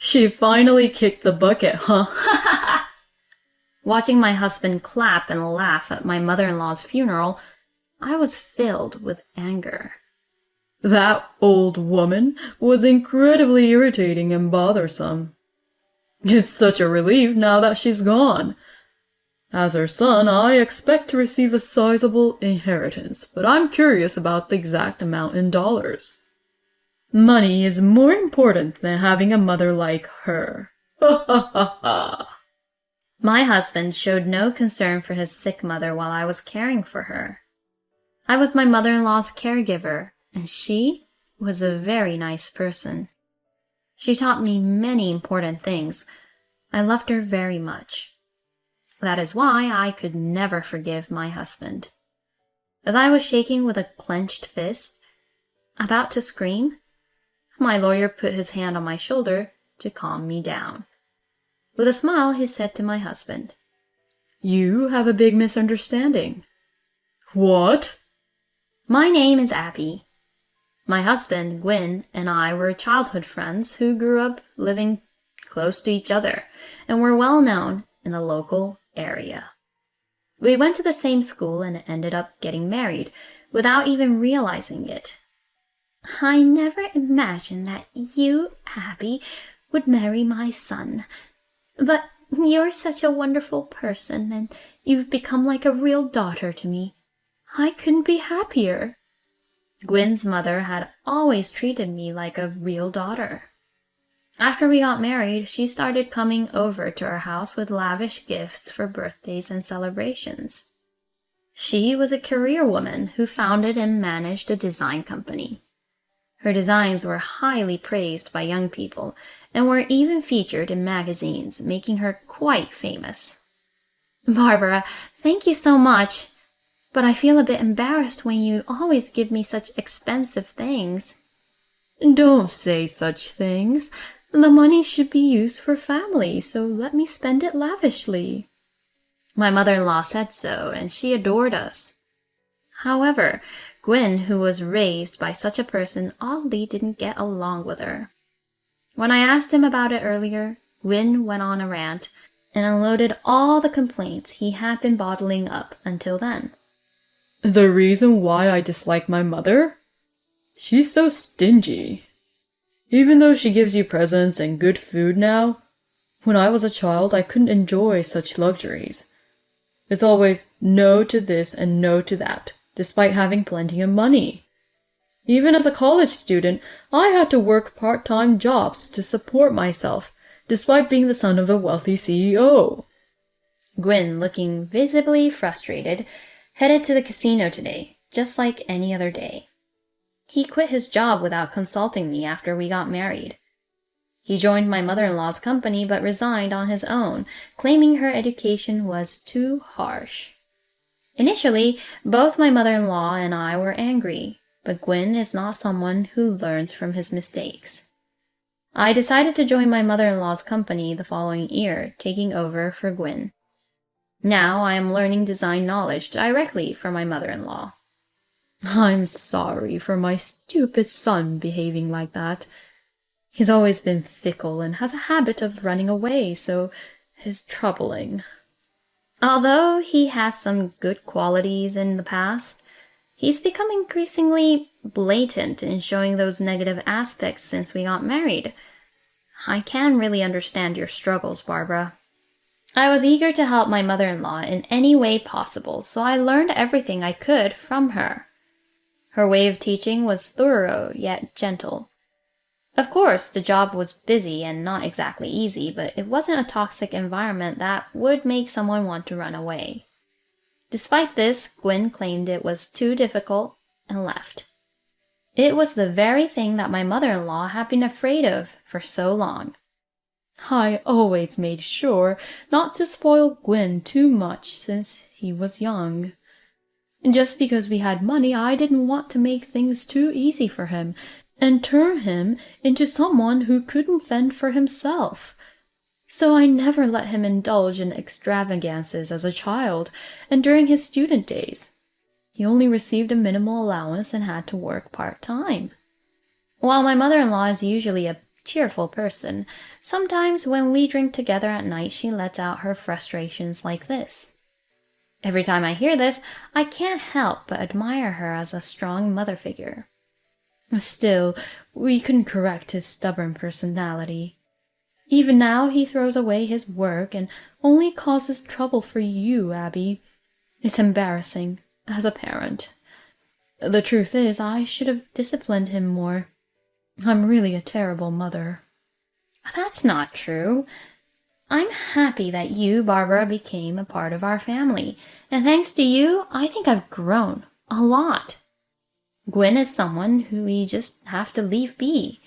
She finally kicked the bucket, huh? Watching my husband clap and laugh at my mother-in-law's funeral, I was filled with anger. That old woman was incredibly irritating and bothersome. It's such a relief now that she's gone. As her son, I expect to receive a sizable inheritance, but I'm curious about the exact amount in dollars. Money is more important than having a mother like her. Ha ha ha ha. My husband showed no concern for his sick mother while I was caring for her. I was my mother-in-law's caregiver, and she was a very nice person. She taught me many important things. I loved her very much. That is why I could never forgive my husband. As I was shaking with a clenched fist, about to scream, my lawyer put his hand on my shoulder to calm me down. With a smile, he said to my husband, "You have a big misunderstanding." "What?" "My name is Abby. My husband, Gwyn, and I were childhood friends who grew up living close to each other and were well known in the local area. We went to the same school and ended up getting married without even realizing it. I never imagined that you, Abby, would marry my son. But you're such a wonderful person, and you've become like a real daughter to me. I couldn't be happier." Gwyn's mother had always treated me like a real daughter. After we got married, she started coming over to our house with lavish gifts for birthdays and celebrations. She was a career woman who founded and managed a design company. Her designs were highly praised by young people and were even featured in magazines, making her quite famous. "Barbara, thank you so much, but I feel a bit embarrassed when you always give me such expensive things." "Don't say such things. The money should be used for family, so let me spend it lavishly." My mother-in-law said so, and she adored us. However, Gwyn, who was raised by such a person, oddly didn't get along with her. When I asked him about it earlier, Gwyn went on a rant and unloaded all the complaints he had been bottling up until then. "The reason why I dislike my mother? She's so stingy. Even though she gives you presents and good food now, when I was a child I couldn't enjoy such luxuries. It's always no to this and no to that, despite having plenty of money. Even as a college student, I had to work part-time jobs to support myself, despite being the son of a wealthy CEO. Gwyn, looking visibly frustrated, headed to the casino today, just like any other day. He quit his job without consulting me after we got married. He joined my mother-in-law's company but resigned on his own, claiming her education was too harsh. Initially, both my mother-in-law and I were angry, but Gwyn is not someone who learns from his mistakes. I decided to join my mother-in-law's company the following year, taking over for Gwyn. Now I am learning design knowledge directly from my mother-in-law. I'm sorry for my stupid son behaving like that. He's always been fickle and has a habit of running away, so it's troubling. Although he has some good qualities in the past, he's become increasingly blatant in showing those negative aspects since we got married. I can really understand your struggles, Barbara. I was eager to help my mother-in-law in any way possible, so I learned everything I could from her. Her way of teaching was thorough yet gentle. Of course, the job was busy and not exactly easy, but it wasn't a toxic environment that would make someone want to run away. Despite this, Gwyn claimed it was too difficult and left. It was the very thing that my mother-in-law had been afraid of for so long. I always made sure not to spoil Gwyn too much since he was young. Just because we had money, I didn't want to make things too easy for him and turn him into someone who couldn't fend for himself. So I never let him indulge in extravagances as a child and during his student days. He only received a minimal allowance and had to work part-time. While my mother-in-law is usually a cheerful person. Sometimes when we drink together at night, she lets out her frustrations like this. Every time I hear this, I can't help but admire her as a strong mother figure. Still, we couldn't correct his stubborn personality. Even now he throws away his work and only causes trouble for you, Abby. It's embarrassing, as a parent. The truth is, I should have disciplined him more. I'm really a terrible mother. That's not true. I'm happy that you, Barbara, became a part of our family, and thanks to you, I think I've grown a lot. Gwen is someone who we just have to leave be.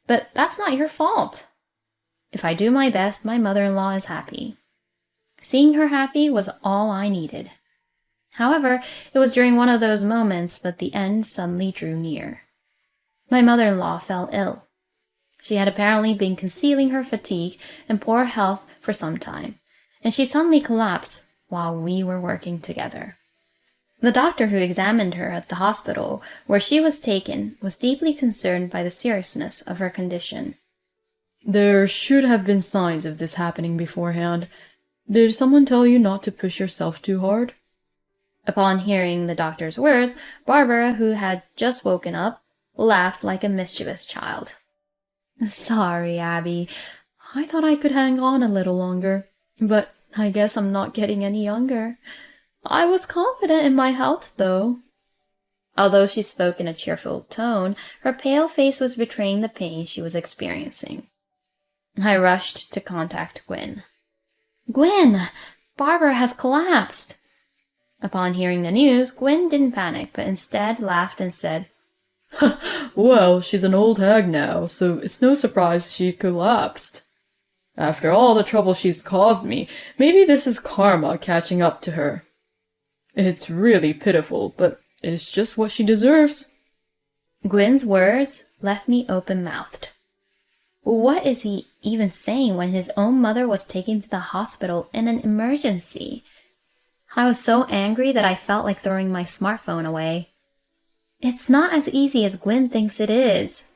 But that's not your fault. If I do my best, my mother-in-law is happy. Seeing her happy was all I needed. However, it was during one of those moments that the end suddenly drew near. My mother-in-law fell ill. She had apparently been concealing her fatigue and poor health for some time, and she suddenly collapsed while we were working together. The doctor who examined her at the hospital where she was taken was deeply concerned by the seriousness of her condition. There should have been signs of this happening beforehand. Did someone tell you not to push yourself too hard? Upon hearing the doctor's words, Barbara, who had just woken up, laughed like a mischievous child. Sorry, Abby. I thought I could hang on a little longer, but I guess I'm not getting any younger. I was confident in my health, though. Although she spoke in a cheerful tone, her pale face was betraying the pain she was experiencing. I rushed to contact Gwen. Gwen! Barbara has collapsed! Upon hearing the news, Gwen didn't panic, but instead laughed and said, Well, she's an old hag now, so it's no surprise she collapsed. After all the trouble she's caused me, maybe this is karma catching up to her. It's really pitiful, but it's just what she deserves. Gwen's words left me open-mouthed. What is he even saying when his own mother was taken to the hospital in an emergency? I was so angry that I felt like throwing my smartphone away. It's not as easy as Gwen thinks it is.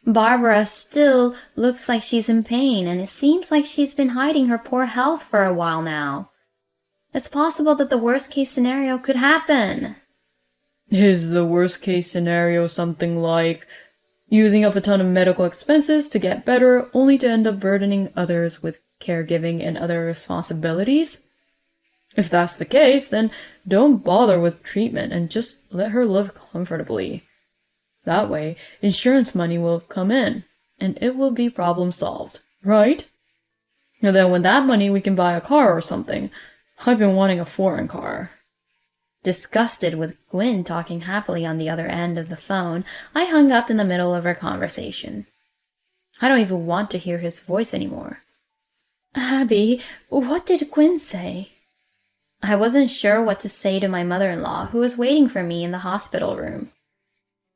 Barbara still looks like she's in pain, and it seems like she's been hiding her poor health for a while now. It's possible that the worst-case scenario could happen. Is the worst-case scenario something like using up a ton of medical expenses to get better, only to end up burdening others with caregiving and other responsibilities? If that's the case, then don't bother with treatment and just let her live comfortably. That way, insurance money will come in, and it will be problem solved, right? And then with that money, we can buy a car or something. I've been wanting a foreign car. Disgusted with Gwen talking happily on the other end of the phone, I hung up in the middle of our conversation. I don't even want to hear his voice anymore. Abby, what did Gwen say? I wasn't sure what to say to my mother-in-law, who was waiting for me in the hospital room.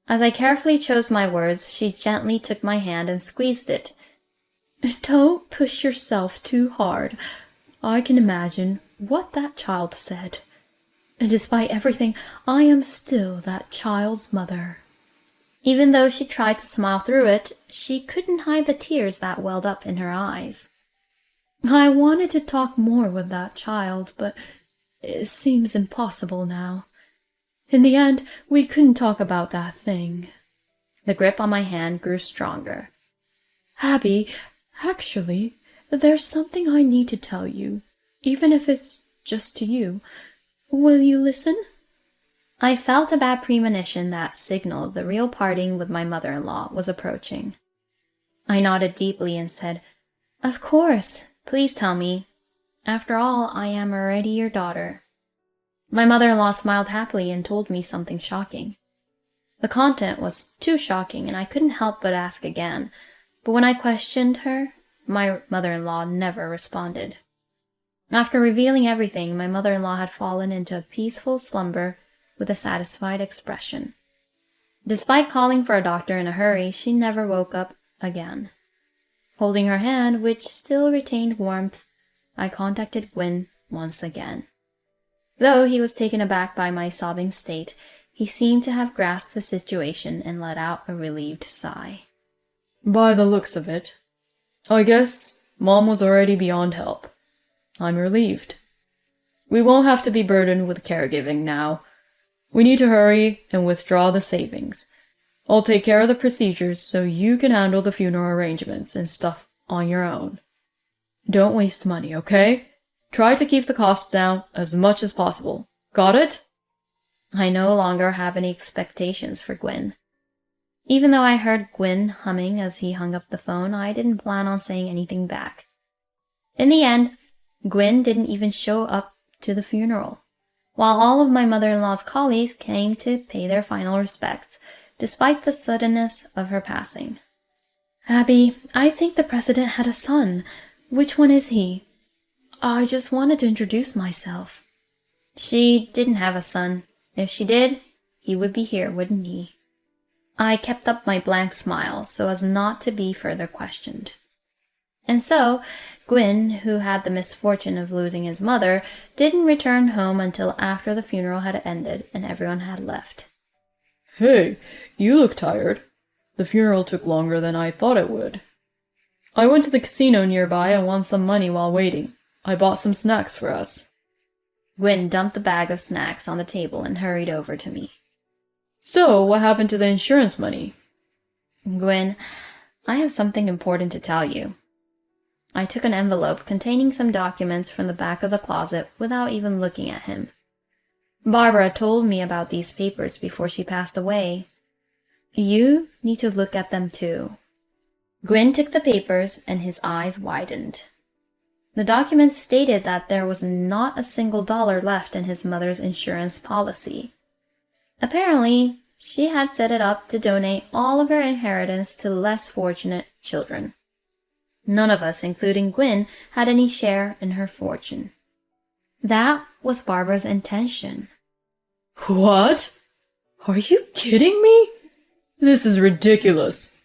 As I carefully chose my words, she gently took my hand and squeezed it. Don't push yourself too hard. I can imagine what that child said. And despite everything, I am still that child's mother. Even though she tried to smile through it, she couldn't hide the tears that welled up in her eyes. I wanted to talk more with that child, but it seems impossible now. In the end, we couldn't talk about that thing. The grip on my hand grew stronger. Abby, actually, there's something I need to tell you, even if it's just to you. Will you listen? I felt a bad premonition that signaled the real parting with my mother-in-law was approaching. I nodded deeply and said, Of course, please tell me. After all, I am already your daughter. My mother-in-law smiled happily and told me something shocking. The content was too shocking, and I couldn't help but ask again, but when I questioned her, my mother-in-law never responded. After revealing everything, my mother-in-law had fallen into a peaceful slumber with a satisfied expression. Despite calling for a doctor in a hurry, she never woke up again. Holding her hand, which still retained warmth, I contacted Gwen once again. Though he was taken aback by my sobbing state, he seemed to have grasped the situation and let out a relieved sigh. By the looks of it. I guess Mom was already beyond help. I'm relieved. We won't have to be burdened with caregiving now. We need to hurry and withdraw the savings. I'll take care of the procedures so you can handle the funeral arrangements and stuff on your own. Don't waste money, okay? Try to keep the costs down as much as possible. Got it? I no longer have any expectations for Gwyn. Even though I heard Gwyn humming as he hung up the phone, I didn't plan on saying anything back. In the end, Gwyn didn't even show up to the funeral, while all of my mother-in-law's colleagues came to pay their final respects, despite the suddenness of her passing. Abby, I think the president had a son. Which one is he? I just wanted to introduce myself. She didn't have a son. If she did, he would be here, wouldn't he? I kept up my blank smile so as not to be further questioned. And so, Gwyn, who had the misfortune of losing his mother, didn't return home until after the funeral had ended and everyone had left. Hey, you look tired. The funeral took longer than I thought it would. I went to the casino nearby and won some money while waiting. I bought some snacks for us. Gwyn dumped the bag of snacks on the table and hurried over to me. So, what happened to the insurance money? Gwyn, I have something important to tell you. I took an envelope containing some documents from the back of the closet without even looking at him. Barbara told me about these papers before she passed away. You need to look at them too. Gwyn took the papers and his eyes widened. The documents stated that there was not a single dollar left in his mother's insurance policy. Apparently, she had set it up to donate all of her inheritance to less fortunate children. None of us, including Gwyn, had any share in her fortune. That was Barbara's intention. What? Are you kidding me? This is ridiculous.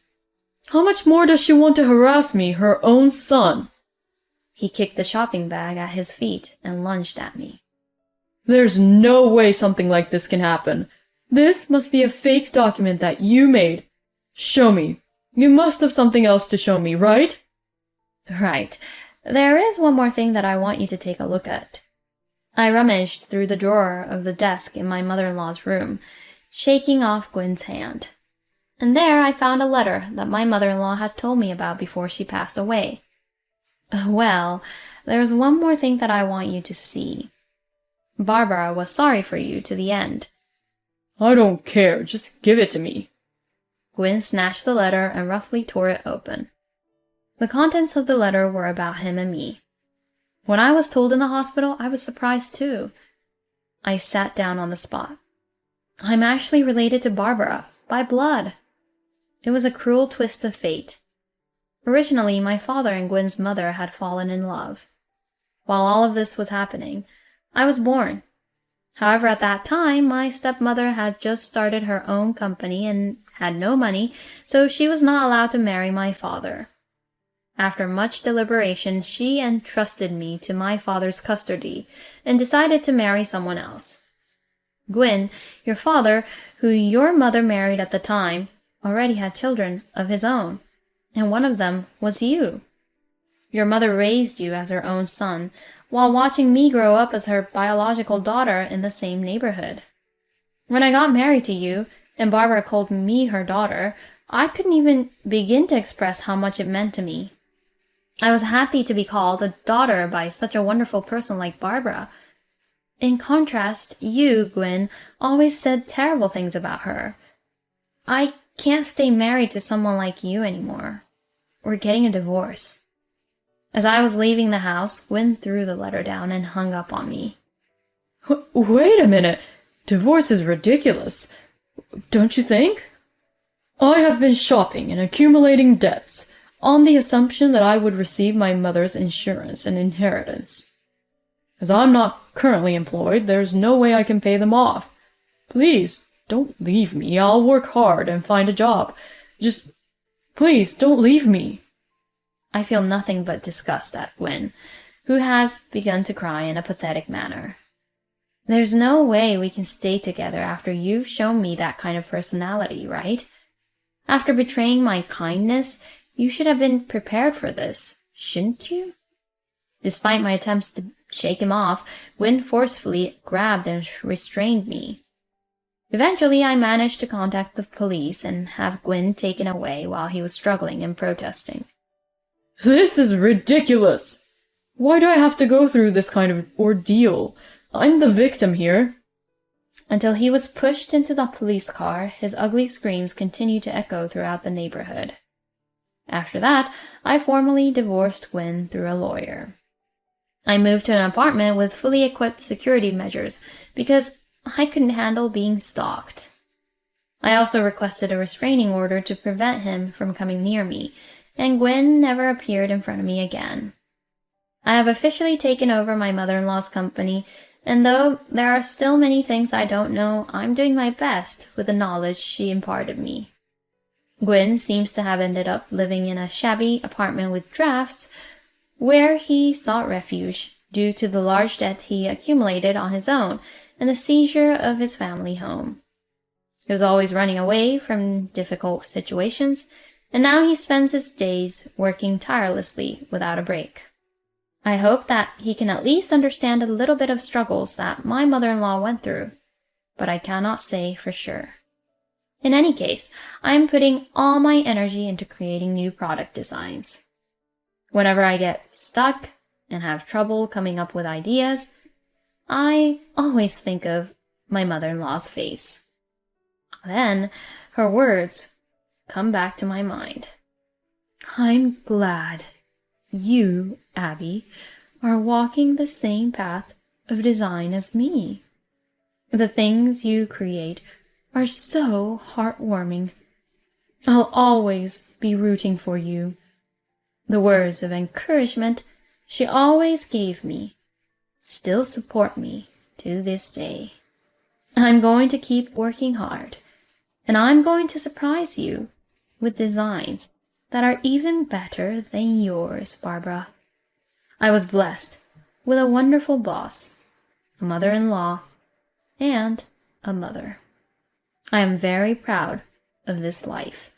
How much more does she want to harass me, her own son? He kicked the shopping bag at his feet and lunged at me. There's no way something like this can happen. This must be a fake document that you made. Show me. You must have something else to show me, right? Right. There is one more thing that I want you to take a look at. I rummaged through the drawer of the desk in my mother-in-law's room, shaking off Gwyn's hand. And there I found a letter that my mother-in-law had told me about before she passed away. Well, there's one more thing that I want you to see. Barbara was sorry for you to the end. I don't care. Just give it to me. Gwyn snatched the letter and roughly tore it open. The contents of the letter were about him and me. When I was told in the hospital, I was surprised too. I sat down on the spot. I'm actually related to Barbara, by blood. It was a cruel twist of fate. Originally, my father and Gwyn's mother had fallen in love. While all of this was happening, I was born. However, at that time, my stepmother had just started her own company and had no money, so she was not allowed to marry my father. After much deliberation, she entrusted me to my father's custody and decided to marry someone else. Gwyn, your father, who your mother married at the time, already had children of his own, and one of them was you. Your mother raised you as her own son, while watching me grow up as her biological daughter in the same neighborhood. When I got married to you, and Barbara called me her daughter, I couldn't even begin to express how much it meant to me. I was happy to be called a daughter by such a wonderful person like Barbara. In contrast, you, Gwyn, always said terrible things about her. I can't stay married to someone like you anymore. We're getting a divorce. As I was leaving the house, Gwyn threw the letter down and hung up on me. Wait a minute. Divorce is ridiculous. Don't you think? I have been shopping and accumulating debts on the assumption that I would receive my mother's insurance and inheritance. As I'm not currently employed, there's no way I can pay them off. Please, don't leave me. I'll work hard and find a job. Just, please, don't leave me. I feel nothing but disgust at Gwyn, who has begun to cry in a pathetic manner. There's no way we can stay together after you've shown me that kind of personality, right? After betraying my kindness, you should have been prepared for this, shouldn't you? Despite my attempts to shake him off, Gwyn forcefully grabbed and restrained me. Eventually, I managed to contact the police and have Gwyn taken away while he was struggling and protesting. This is ridiculous! Why do I have to go through this kind of ordeal? I'm the victim here. Until he was pushed into the police car, his ugly screams continued to echo throughout the neighborhood. After that, I formally divorced Gwyn through a lawyer. I moved to an apartment with fully equipped security measures because I couldn't handle being stalked. I also requested a restraining order to prevent him from coming near me, and Gwyn never appeared in front of me again. I have officially taken over my mother-in-law's company, and though there are still many things I don't know, I'm doing my best with the knowledge she imparted me. Gwyn seems to have ended up living in a shabby apartment with drafts, where he sought refuge due to the large debt he accumulated on his own and the seizure of his family home. He was always running away from difficult situations, and now he spends his days working tirelessly without a break. I hope that he can at least understand a little bit of struggles that my mother-in-law went through, but I cannot say for sure. In any case, I am putting all my energy into creating new product designs. Whenever I get stuck and have trouble coming up with ideas, I always think of my mother-in-law's face. Then her words come back to my mind. I'm glad you, Abby, are walking the same path of design as me. The things you create are so heartwarming. I'll always be rooting for you. The words of encouragement she always gave me still support me to this day. I'm going to keep working hard, and I'm going to surprise you with designs that are even better than yours, Barbara. I was blessed with a wonderful boss, a mother-in-law, and a mother. I am very proud of this life.